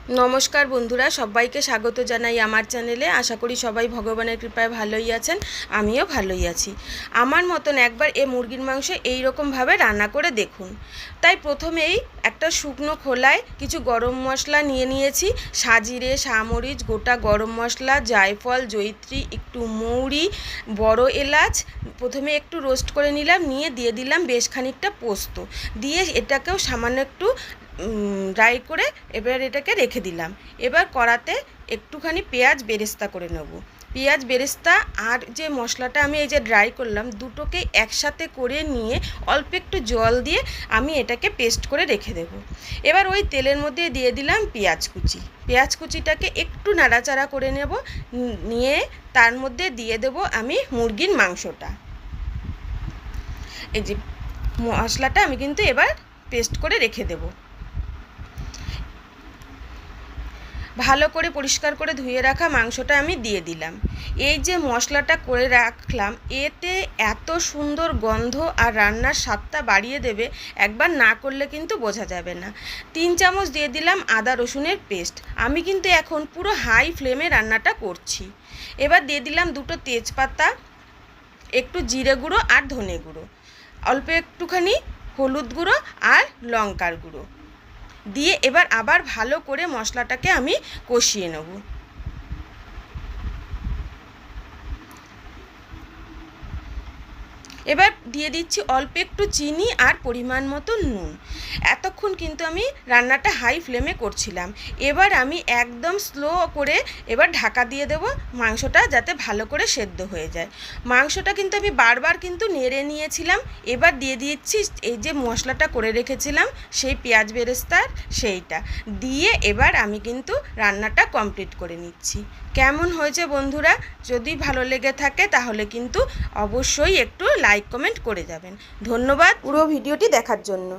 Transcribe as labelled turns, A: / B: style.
A: নমস্কার বন্ধুরা, সবাইকে স্বাগত জানাই আমার চ্যানেলে। আশা করি সবাই ভগবানের কৃপায় ভালোই আছেন, আমিও ভালোই আছি। আমার মতন একবার মুরগির মাংস এই রকমভাবে রান্না করে দেখুন। তাই প্রথমেই একটা শুকনো খোলায় কিছু গরম মশলা নিয়ে নিয়েছি। সাজিরে, সামরিচ, গোটা গরম মশলা, জায়ফল, জয়িত্রী, একটু মৌরি, বড় এলাচ প্রথমে একটু রোস্ট করে নিলাম, নিয়ে দিয়ে দিলাম বেশ খানিকটা পোস্ত, দিয়ে এটাকেও সামান্য একটু ড্রাই করে এবার এটাকে রেখে দিলাম। এবার কড়াতে একটুখানি পেঁয়াজ বেরেস্তা করে নেব। পেঁয়াজ বেরেস্তা আর যে মশলাটা আমি এই যে ড্রাই করলাম, দুটোকে একসাথে করে নিয়ে অল্প একটু জল দিয়ে আমি এটাকে পেস্ট করে রেখে দেব। এবার ওই তেলের মধ্যে দিয়ে দিলাম পেঁয়াজ কুচি। পেঁয়াজ কুচিটাকে একটু নাড়াচাড়া করে নেব, নিয়ে তার মধ্যে দিয়ে দেব আমি মুরগির মাংসটা। এই যে মশলাটা আমি কিন্তু এবার পেস্ট করে রেখে দেব। ভালো করে পরিষ্কার করে ধুয়ে রাখা মাংসটা আমি দিয়ে দিলাম। এই যে মশলাটা করে রাখলাম, এতে এত সুন্দর গন্ধ আর রান্নার স্বাদটা বাড়িয়ে দেবে, একবার না করলে কিন্তু বোঝা যাবে না। 3 চামচ দিয়ে দিলাম আদা রসুনের পেস্ট। আমি কিন্তু এখন পুরো হাই ফ্লেমে রান্নাটা করছি। এবার দিয়ে দিলাম 2টো তেজপাতা, একটু জিরে গুঁড়ো আর ধনে গুঁড়ো, অল্প একটুখানি হলুদ গুঁড়ো আর লঙ্কার গুঁড়ো দিয়ে এবার আবার ভালো করে মশলাটাকে আমি কষিয়ে নেব। এবার দিয়ে দিচ্ছি অল্প একটু চিনি আর পরিমাণ মতো নুন। এতক্ষণ কিন্তু আমি রান্নাটা হাই ফ্লেমে করছিলাম। এবার আমি একদম স্লো করে এবার ঢাকা দিয়ে দেব, মাংসটা যাতে ভালো করে সেদ্ধ হয়ে যায়। মাংসটা কিন্তু আমি বারবার কিন্তু নেড়ে নিয়েছিলাম। এবার দিয়ে দিচ্ছি এই যে মশলাটা করে রেখেছিলাম, সেই পেঁয়াজ বেরেস্তার সেইটা দিয়ে এবার আমি কিন্তু রান্নাটা কমপ্লিট করে নিচ্ছি। কেমন হয়েছে বন্ধুরা? যদি ভালো লেগে থাকে তাহলে কিন্তু অবশ্যই একটু লাইক কমেন্ট করে যাবেন। ধন্যবাদ পুরো ভিডিওটি দেখার জন্য।